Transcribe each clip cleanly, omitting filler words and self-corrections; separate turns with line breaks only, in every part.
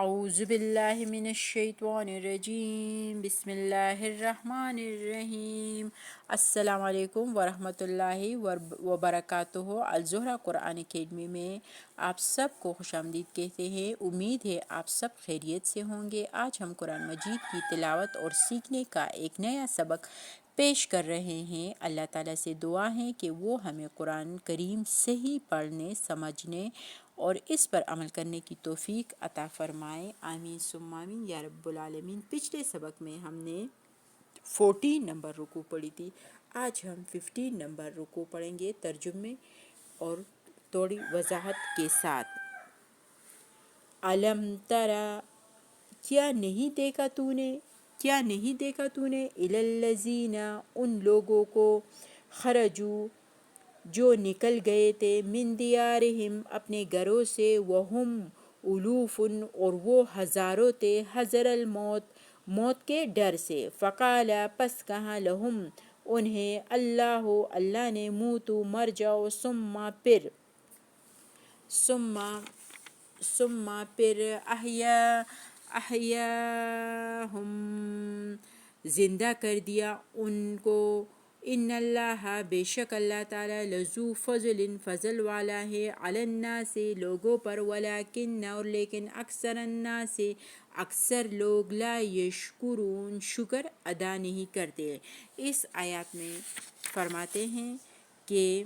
اعوذ باللہ من الشیطان الرجیم بسم اللہ الرحمن الرحیم۔ السلام علیکم ورحمۃ اللہ وبرکاتہ۔ الزہرہ قرآن اکیڈمی میں آپ سب کو خوش آمدید کہتے ہیں۔ امید ہے آپ سب خیریت سے ہوں گے۔ آج ہم قرآن مجید کی تلاوت اور سیکھنے کا ایک نیا سبق پیش کر رہے ہیں۔ اللہ تعالیٰ سے دعا ہے کہ وہ ہمیں قرآن کریم صحیح پڑھنے، سمجھنے اور اس پر عمل کرنے کی توفیق عطا فرمائے، آمین ثم آمین یا رب العالمین۔ پچھلے سبق میں ہم نے 14 نمبر رکوع پڑھی تھی، آج ہم 15 نمبر رکوع پڑھیں گے ترجمے اور تھوڑی وضاحت کے ساتھ۔ علم ترا، کیا نہیں دیکھا تو نے الی الذین، ان لوگوں کو، خرجو، جو نکل گئے تھے، من دیارہم، اپنے گھروں سے، وہم الوف، اور وہ ہزاروں تھے، حذر الموت، موت کے ڈر سے، فقال، پس کہا، لہم، انہیں، اللہ نے، موتو، مر جاؤ، ثم پھر احیاہم، زندہ کر دیا ان کو، ان اللہ، بے شک اللہ تعالیٰ، لذو فضل، فضل والا ہے، علی الناس، لوگوں پر، ولیکن، اور لیکن، اکثر الناس، اکثر لوگ، لا یشکرون، شکر ادا نہیں کرتے۔ اس آیات میں فرماتے ہیں کہ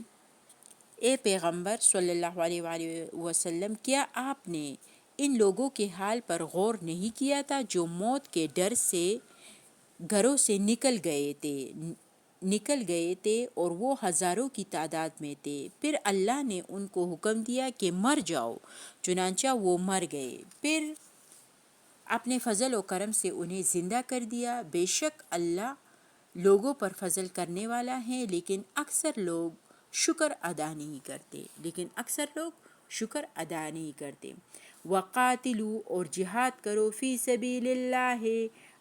اے پیغمبر صلی اللہ علیہ وآلہ وسلم، کیا آپ نے ان لوگوں کے حال پر غور نہیں کیا تھا جو موت کے ڈر سے گھروں سے نکل گئے تھے اور وہ ہزاروں کی تعداد میں تھے، پھر اللہ نے ان کو حکم دیا کہ مر جاؤ، چنانچہ وہ مر گئے، پھر اپنے فضل و کرم سے انہیں زندہ کر دیا۔ بے شک اللہ لوگوں پر فضل کرنے والا ہے، لیکن اکثر لوگ شکر ادا نہیں کرتے۔ وقاتلوا، اور جہاد کرو، فی سبیل اللہ،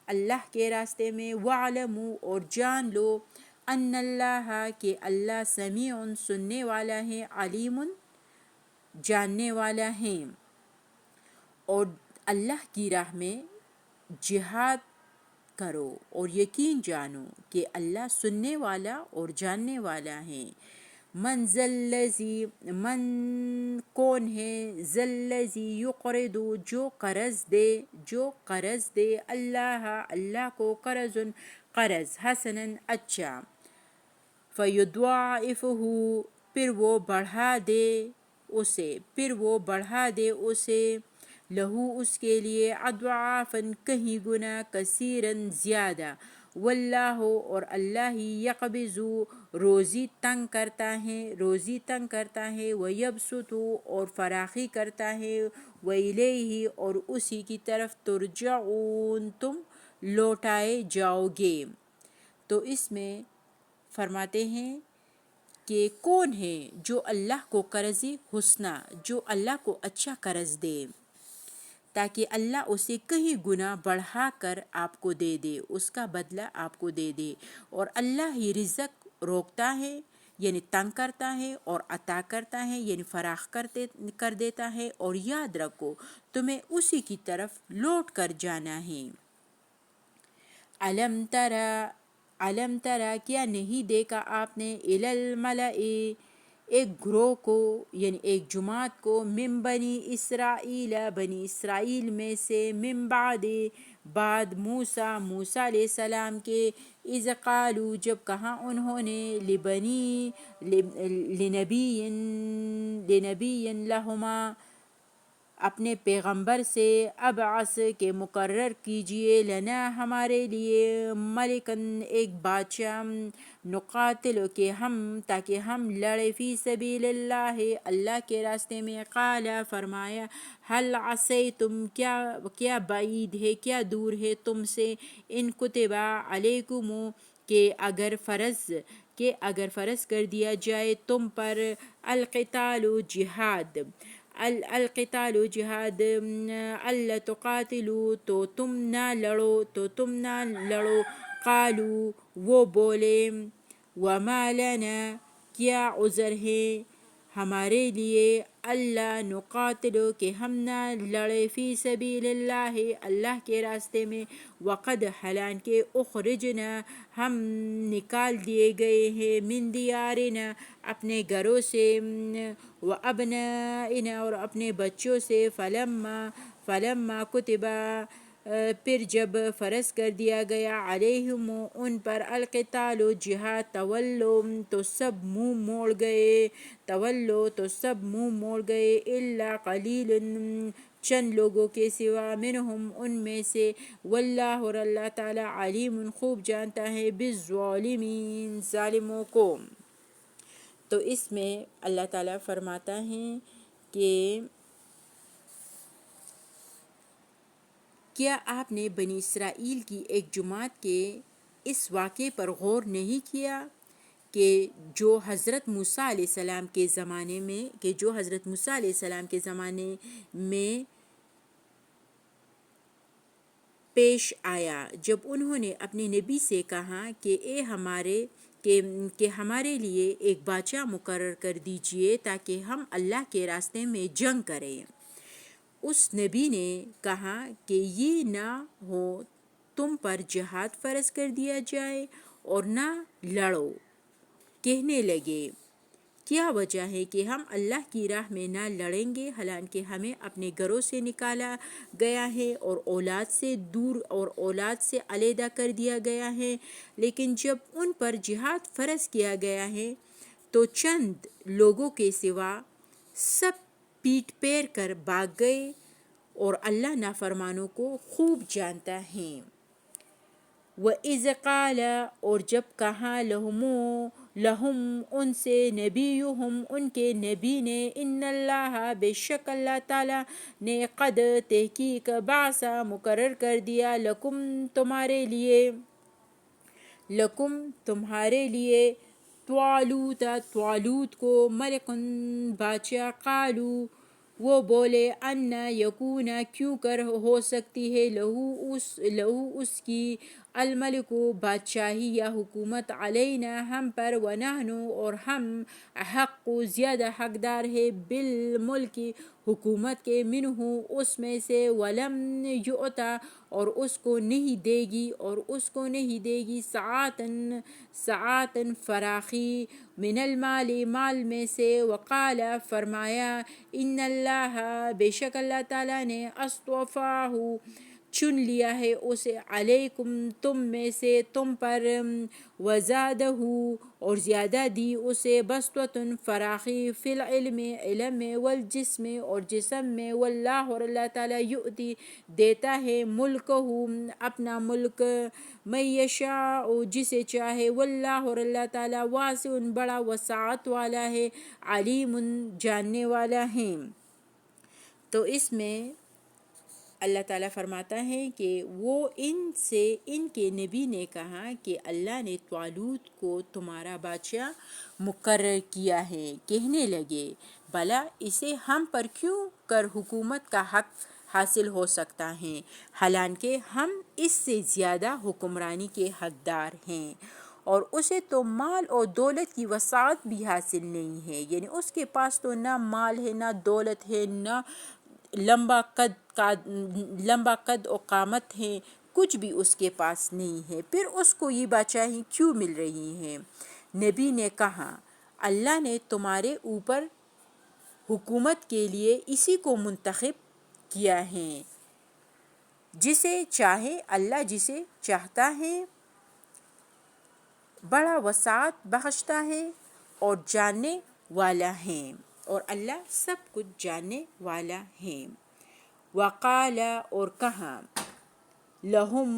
اللہ کے راستے میں، وعلموا، اور جان لو، ان اللہ، کہ اللہ، سمیع، سننے والا ہے، علیم، جاننے والا ہے۔ اور اللہ کی راہ میں جہاد کرو اور یقین جانو کہ اللہ سننے والا اور جاننے والا ہے۔ من کون ہے، ذلذی یقرض، جو قرض دے، اللہ کو، قرض حسنا، اچھا، فیضاعفہ، پھر وہ بڑھا دے اسے، لہو، اس کے لیے، اضعافا، کہیں گنا، کثیرا، زیادہ، واللہ، اور اللہ ہی، یقبض، روزی تنگ کرتا ہے، ویبسط، اور فراخی کرتا ہے، والیہ، اور اسی کی طرف، ترجعون، تم لوٹائے جاؤ گے۔ تو اس میں فرماتے ہیں کہ کون ہے جو اللہ کو قرض حسنہ، جو اللہ کو اچھا قرض دے تاکہ اللہ اسے کہیں گنا بڑھا کر آپ کو دے دے، اس کا بدلہ آپ کو دے دے، اور اللہ ہی رزق روکتا ہے، یعنی تنگ کرتا ہے، اور عطا کرتا ہے، یعنی فراخ کر دیتا ہے، اور یاد رکھو تمہیں اسی کی طرف لوٹ کر جانا ہے۔ علم ترا، کیا نہیں دیکھا آپ نے، الی الملأ، ایک گروہ کو، یعنی ایک جماعت کو، من بنی اسرائیل میں سے، من بعد موسیٰ علیہ السلام کے، اذ قالوا، جب کہا انہوں نے، لنبی لہما، اپنے پیغمبر سے، ابعث، کہ مقرر کیجئے، لنا، ہمارے لیے، ملکن، ایک بادشاہ، نقاتل، تاکہ ہم لڑے، فی سبیل اللہ، اللہ کے راستے میں۔ قال، فرمایا، حل عصیتم، کیا بعید ہے، کیا دور ہے تم سے، ان کتب علیکم، کہ اگر فرض کر دیا جائے تم پر، القتال، جہاد، اللہ تقاتلوا، تو تم نہ لڑو، قالوا، وہ بولے، وما لنا، کیا عذر ہے، ہمارے لیے اللہ نقاتلو کہ ہم نہ لڑے فی سبیل اللہ اللہ کے راستے میں، وقد حالانکہ اخرجنا ہم نکال دیے گئے ہیں، من دیارنا اپنے گھروں سے، و ابنائنا اور اپنے بچوں سے، فلما کتبا پھر جب فرض کر دیا گیا علیہم ان پر القتال جہاد، تولو تو سب منہ موڑ گئے، الا قلیل چند لوگوں کے سوا، منہم ان میں سے، واللہ اور اللہ تعالی علیم خوب جانتا ہے، بالظالمین ظالموں کو۔ تو اس میں اللہ تعالیٰ فرماتا ہے کہ کیا آپ نے بنی اسرائیل کی ایک جماعت کے اس واقعے پر غور نہیں کیا کہ جو حضرت موسیٰ علیہ السلام کے زمانے میں پیش آیا، جب انہوں نے اپنے نبی سے کہا کہ کہ ہمارے لیے ایک بادشاہ مقرر کر دیجئے تاکہ ہم اللہ کے راستے میں جنگ کریں۔ اس نبی نے کہا کہ یہ نہ ہو تم پر جہاد فرض کر دیا جائے اور نہ لڑو۔ کہنے لگے کیا وجہ ہے کہ ہم اللہ کی راہ میں نہ لڑیں گے حالانکہ ہمیں اپنے گھروں سے نکالا گیا ہے اور اولاد سے دور اور اولاد سے علیحدہ کر دیا گیا ہے، لیکن جب ان پر جہاد فرض کیا گیا ہے تو چند لوگوں کے سوا سب پیٹ پھیر کر بھاگ گئے، اور اللہ نافرمانوں کو خوب جانتا ہے۔ وَإِذْ قَالَ اور جب کہا لَهُمْ ان سے نبیہم ان کے نبی نے، ان اللہ بے شک اللہ تعالی نے قد تحقیق بعث مقرر کر دیا لکم تمہارے لیے طالوت کو ملکن بادشاہ، قالوا وہ بولے ان یکون کیوں کر ہو سکتی ہے لہو اس کی الملک بادشاہی یا حکومت علینا ہم پر، ونحن اور ہم احق زیادہ حقدار ہے بالملک حکومت کے، منہ اس میں سے، ولم یؤتا اور اس کو نہیں دے گی سعاتن فراخی، من المال مال میں سے، وقال فرمایا ان اللہ بے شک اللہ تعالیٰ نے اصطفاہ چن لیا ہے اسے علیکم تم میں سے، تم پر، وزادہ اور زیادہ دی اسے بسطۃ فراخی، فی العلم علم میں، والجسم اور جسم میں، واللہ اور اللہ تعالیٰ یؤتی دیتا ہے ملکہ اپنا ملک، من یشاء جسے چاہے، واللہ اور اللہ تعالیٰ واسع بڑا وسعت والا ہے، علیم جاننے والا ہے۔ تو اس میں اللہ تعالیٰ فرماتا ہے کہ وہ ان کے نبی نے کہا کہ اللہ نے طالوت کو تمہارا بادشاہ مقرر کیا ہے، کہنے لگے بھلا اسے ہم پر کیوں کر حکومت کا حق حاصل ہو سکتا ہے حالانکہ ہم اس سے زیادہ حکمرانی کے حقدار ہیں، اور اسے تو مال اور دولت کی وسعت بھی حاصل نہیں ہے، یعنی اس کے پاس تو نہ مال ہے نہ دولت ہے نہ لمبا قد و قامت ہے، کچھ بھی اس کے پاس نہیں ہے، پھر اس کو یہ بادشاہی کیوں مل رہی ہے؟ نبی نے کہا اللہ نے تمہارے اوپر حکومت کے لیے اسی کو منتخب کیا ہے، جسے چاہے اللہ جسے چاہتا ہے بڑا وسعت بخشتا ہے اور جاننے والا ہے، اور اللہ سب کچھ جاننے والا ہے۔ وقال اور کہا لہم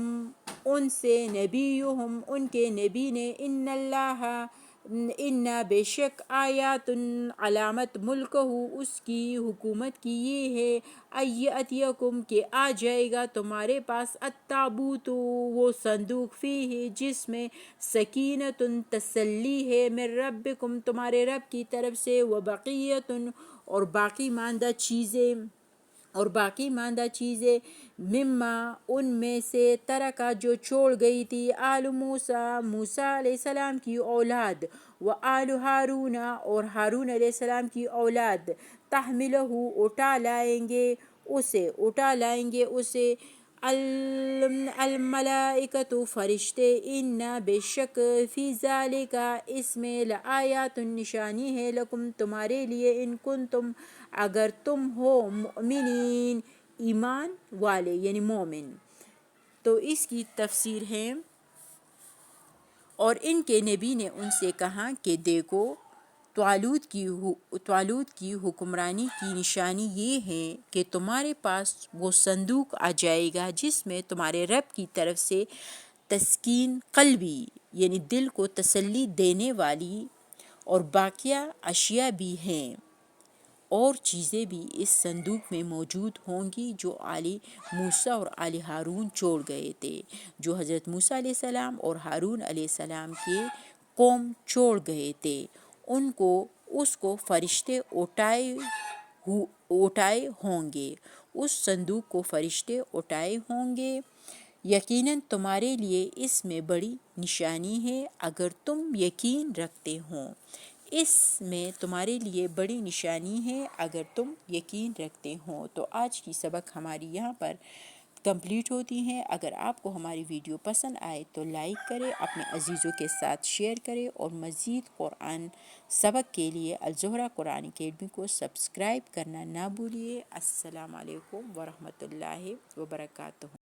ان سے نبیہم ان کے نبی نے، ان بے شک آیات علامت ملکہ اس کی حکومت کی یہ ہے، ایاتیکم کہ آ جائے گا تمہارے پاس، التابوت وہ صندوق، فیہ جس میں، سکینۃ تسلی ہے، من ربکم تمہارے رب کی طرف سے، وبقیۃ اور باقی ماندہ چیزیں، اور باقی ماندہ چیزیں مما ان میں سے ترکہ جو چھوڑ گئی تھی آل موسیٰ موسیٰ علیہ السلام کی اولاد و آل ہارون اور ہارون علیہ السلام کی اولاد تحملہ اٹھا لائیں گے اسے الملائکۃ فرشتے ان بے شک فی ذالک اس میں لآیات نشانی ہے لکم تمہارے لیے ان کنتم اگر تم ہو مؤمنین ایمان والے یعنی مومن۔ تو اس کی تفسیر ہے اور ان کے نبی نے ان سے کہا کہ دیکھو طالوت کی حکمرانی کی نشانی یہ ہے کہ تمہارے پاس وہ صندوق آ جائے گا جس میں تمہارے رب کی طرف سے تسکین قلبی یعنی دل کو تسلی دینے والی اور باقیہ اشیاء بھی ہیں اور چیزیں بھی اس صندوق میں موجود ہوں گی جو آل موسیٰ اور آل ہارون چھوڑ گئے تھے، جو حضرت موسیٰ علیہ السلام اور ہارون علیہ السلام کے قوم چھوڑ گئے تھے، اس کو فرشتے اٹھائے ہوں گے، اس صندوق کو فرشتے اٹھائے ہوں گے۔ یقیناً تمہارے لیے اس میں بڑی نشانی ہے اگر تم یقین رکھتے ہو، اس میں تمہارے لیے بڑی نشانی ہے اگر تم یقین رکھتے ہو۔ تو آج کی سبق ہماری یہاں پر کمپلیٹ ہوتی ہیں۔ اگر آپ کو ہماری ویڈیو پسند آئے تو لائک کریں، اپنے عزیزوں کے ساتھ شیئر کریں اور مزید قرآن سبق کے لیے الزہرہ قرآن اکیڈمی کو سبسکرائب کرنا نہ بھولیے۔ السلام علیکم ورحمۃ اللہ وبرکاتہ۔